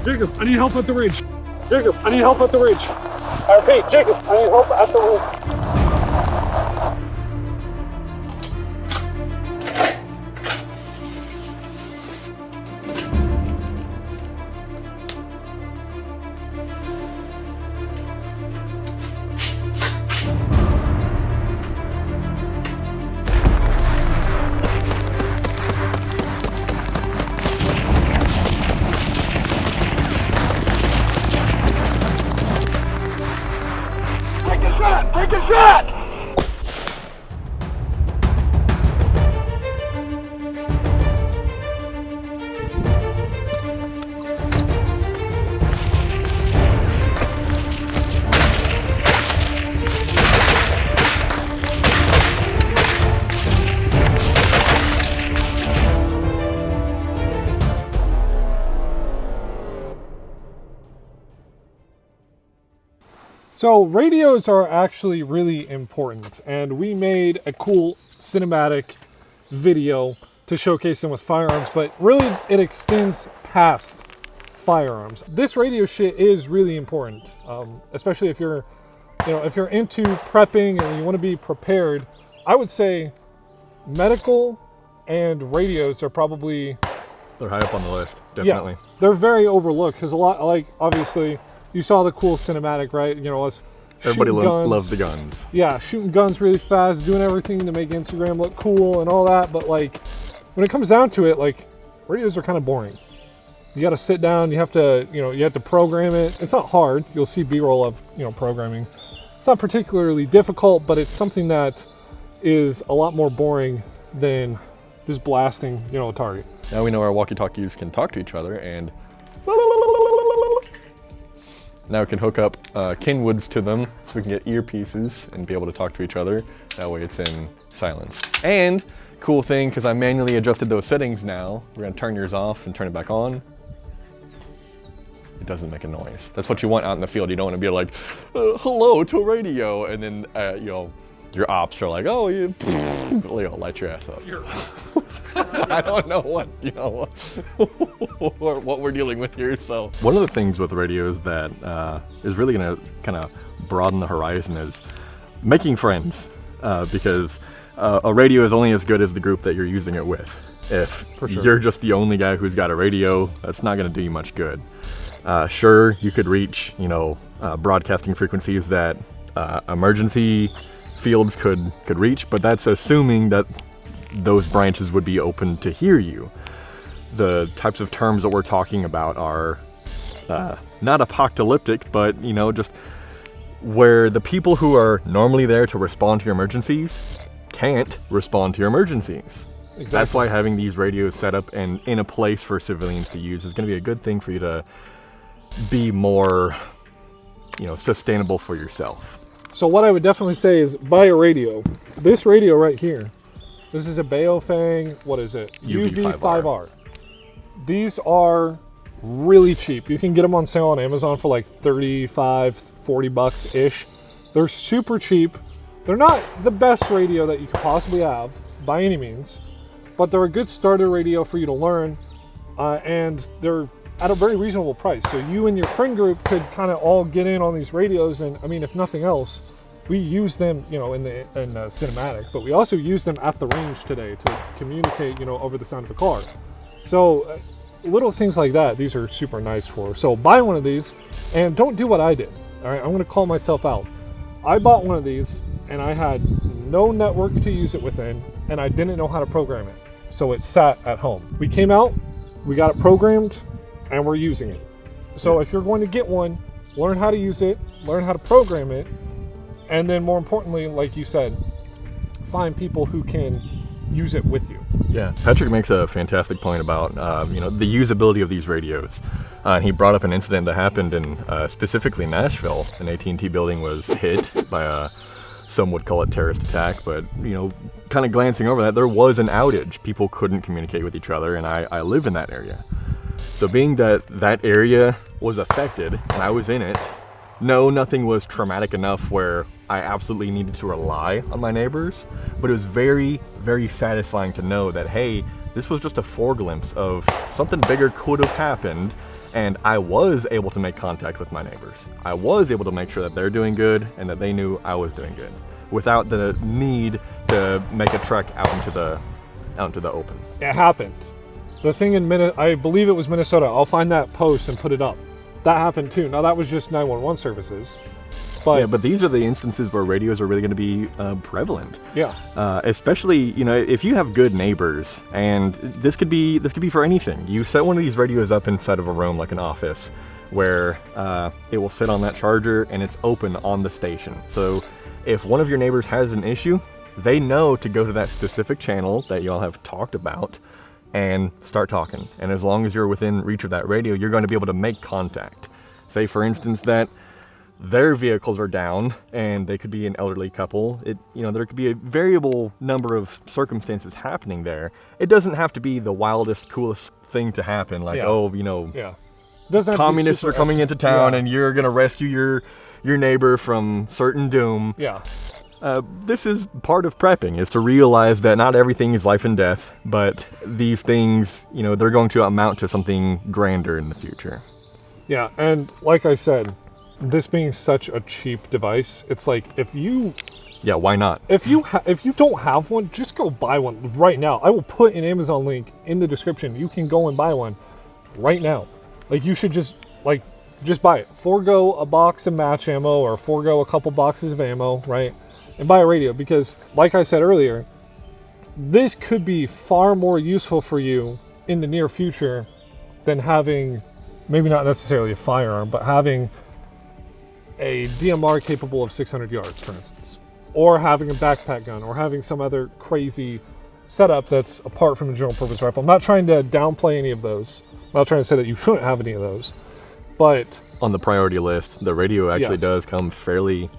Jacob, I need help at the ridge. Jacob, I need help at the ridge. I repeat, Jacob, I need help at the ridge. Take a shot! So radios are actually really important, and we made a cool cinematic video to showcase them with firearms, but really it extends past firearms. This radio shit is really important, especially if you're, if you're into prepping and you want to be prepared. I would say medical and radios are probably... They're high up on the list, definitely. Yeah, they're very overlooked because a lot, like, obviously, you saw the cool cinematic, right? Us everybody guns. loves the guns. Yeah, shooting guns really fast, doing everything to make Instagram look cool and all that. But like, when it comes down to it, like, radios are kind of boring. You got to sit down. You have to, you have to program it. It's not hard. You'll see B-roll of, programming. It's not particularly difficult, but it's something that is a lot more boring than just blasting, a target. Now we know our walkie-talkies can talk to each other, and now we can hook up Kenwoods to them so we can get earpieces and be able to talk to each other. That way it's in silence. And cool thing, because I manually adjusted those settings now, we're gonna turn yours off and turn it back on. It doesn't make a noise. That's what you want out in the field. You don't want to be like, hello to a radio, and then your ops are like, oh, you light your ass up. I don't know what we're dealing with here. So one of the things with radios that is really going to kind of broaden the horizon is making friends, because a radio is only as good as the group that you're using it with. If you're just the only guy who's got a radio, that's not going to do you much good. Sure, you could reach broadcasting frequencies that emergency fields could reach, but that's assuming that those branches would be open to hear you. The types of terms that we're talking about are not apocalyptic, but just where the people who are normally there to respond to your emergencies can't respond to your emergencies. Exactly. That's why having these radios set up and in a place for civilians to use is going to be a good thing for you to be more, sustainable for yourself. So what I would definitely say is buy a radio. This radio right here, this is a Baofeng, what is it? UV5R. These are really cheap. You can get them on sale on Amazon for like $35-40-ish. They're super cheap. They're not the best radio that you could possibly have by any means, but they're a good starter radio for you to learn, and they're at a very reasonable price. So you and your friend group could kind of all get in on these radios, and I mean, if nothing else, we use them, in the cinematic, but we also use them at the range today to communicate, over the sound of a car. So little things like that, these are super nice for. So buy one of these, and don't do what I did. All right, I'm going to call myself out. I bought one of these, and I had no network to use it within, and I didn't know how to program it. So it sat at home. We came out, we got it programmed, and we're using it. So if you're going to get one, learn how to use it, learn how to program it, and then more importantly, like you said, find people who can use it with you. Yeah, Patrick makes a fantastic point about the usability of these radios. He brought up an incident that happened in specifically Nashville. An AT&T building was hit by some would call it terrorist attack, but kind of glancing over that, there was an outage. People couldn't communicate with each other, and I live in that area. So being that that area was affected and I was in it, no, nothing was traumatic enough where I absolutely needed to rely on my neighbors, but it was very, very satisfying to know that, hey, this was just a foreglimpse of something bigger could have happened, And I was able to make contact with my neighbors. I was able to make sure that they're doing good and that they knew I was doing good without the need to make a trek out into the open. It happened. The thing in I believe it was Minnesota. I'll find that post and put it up. That happened too. Now that was just 911 services. But these are the instances where radios are really going to be prevalent. Yeah. Especially, if you have good neighbors, and this could be for anything. You set one of these radios up inside of a room like an office, where it will sit on that charger and it's open on the station. So if one of your neighbors has an issue, they know to go to that specific channel that y'all have talked about and start talking. And as long as you're within reach of that radio, you're going to be able to make contact. Say, for instance, that their vehicles are down and they could be an elderly couple. There could be a variable number of circumstances happening there. It doesn't have to be the wildest, coolest thing to happen. Like, communists are coming into town and you're going to rescue your neighbor from certain doom. Yeah. This is part of prepping, is to realize that not everything is life and death, but these things, they're going to amount to something grander in the future. Yeah, and like I said, this being such a cheap device, it's like why not? If you don't have one, just go buy one right now. I will put an Amazon link in the description. You can go and buy one right now. Like, you should just buy it. Forego a box of match ammo or forego a couple boxes of ammo, right? And buy a radio, because like I said earlier, this could be far more useful for you in the near future than having, maybe not necessarily a firearm, but having a DMR capable of 600 yards, for instance, or having a backpack gun, or having some other crazy setup that's apart from a general purpose rifle. I'm not trying to downplay any of those. I'm not trying to say that you shouldn't have any of those, but on the priority list, the radio actually does come fairly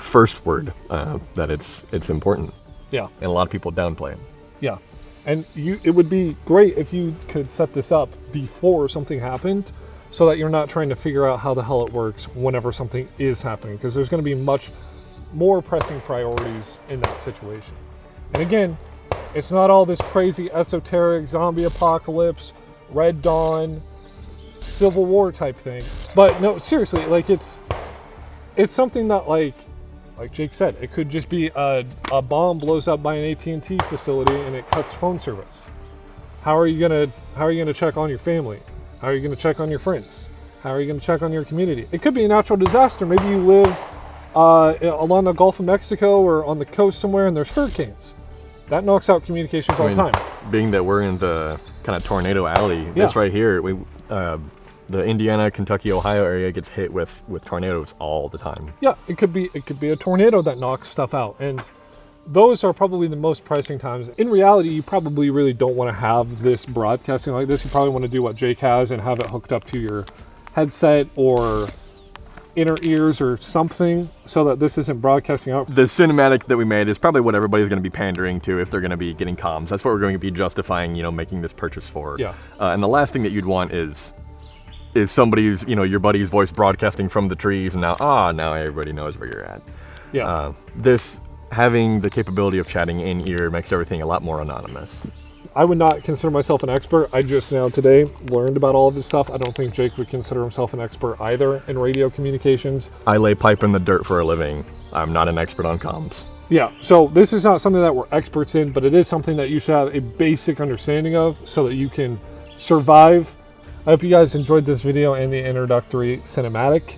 firstward, that it's important. Yeah. And a lot of people downplay it. Yeah. And it would be great if you could set this up before something happened, so that you're not trying to figure out how the hell it works whenever something is happening, because there's going to be much more pressing priorities in that situation. And again, it's not all this crazy esoteric zombie apocalypse, Red Dawn, Civil War type thing. But no, seriously, it's something that, like Jake said, it could just be a bomb blows up by an AT&T facility and it cuts phone service. How are you gonna check on your family? How are you going to check on your friends? How are you going to check on your community? It could be a natural disaster. Maybe you live along the Gulf of Mexico or on the coast somewhere and there's hurricanes. That knocks out communications all the time. Being that we're in the kind of tornado alley, this right here, the Indiana, Kentucky, Ohio area gets hit with tornadoes all the time. Yeah, it could be a tornado that knocks stuff out. And those are probably the most pressing times. In reality, you probably really don't want to have this broadcasting like this. You probably want to do what Jake has and have it hooked up to your headset or inner ears or something, so that this isn't broadcasting out. The cinematic that we made is probably what everybody's going to be pandering to if they're going to be getting comms. That's what we're going to be justifying, making this purchase for. Yeah. And the last thing that you'd want is somebody's, your buddy's voice broadcasting from the trees, and now everybody knows where you're at. Yeah. This having the capability of chatting in ear makes everything a lot more anonymous. I would not consider myself an expert. I just now today learned about all of this stuff. I don't think Jake would consider himself an expert either in radio communications. I lay pipe in the dirt for a living. I'm not an expert on comms. Yeah, so this is not something that we're experts in, but it is something that you should have a basic understanding of so that you can survive. I hope you guys enjoyed this video and the introductory cinematic.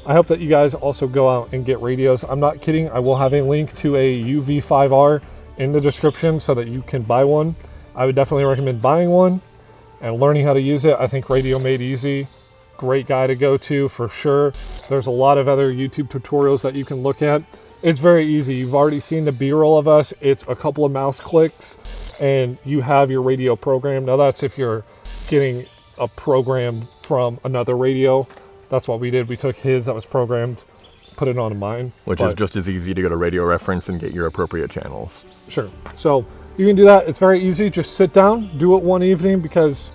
I hope that you guys also go out and get radios. I'm not kidding. I will have a link to a UV5R in the description so that you can buy one. I would definitely recommend buying one and learning how to use it. I think Radio Made Easy, great guy to go to for sure. There's a lot of other YouTube tutorials that you can look at. It's very easy. You've already seen the B-roll of us. It's a couple of mouse clicks and you have your radio program. Now that's if you're getting a program from another radio. That's what we did. We took his that was programmed, put it onto mine. Which is just as easy to go to Radio Reference and get your appropriate channels. Sure. So you can do that. It's very easy. Just sit down, do it one evening, because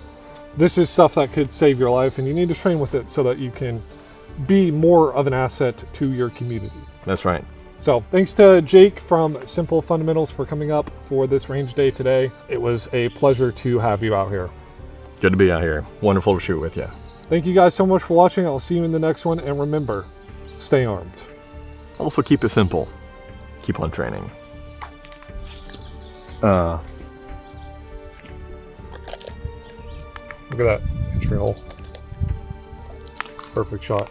this is stuff that could save your life and you need to train with it so that you can be more of an asset to your community. That's right. So thanks to Jake from Simple Fundamentals for coming up for this range day today. It was a pleasure to have you out here. Good to be out here. Wonderful to shoot with you. Thank you guys so much for watching. I'll see you in the next one. And remember, stay armed. Also, keep it simple. Keep on training. Look at that entry hole. Perfect shot.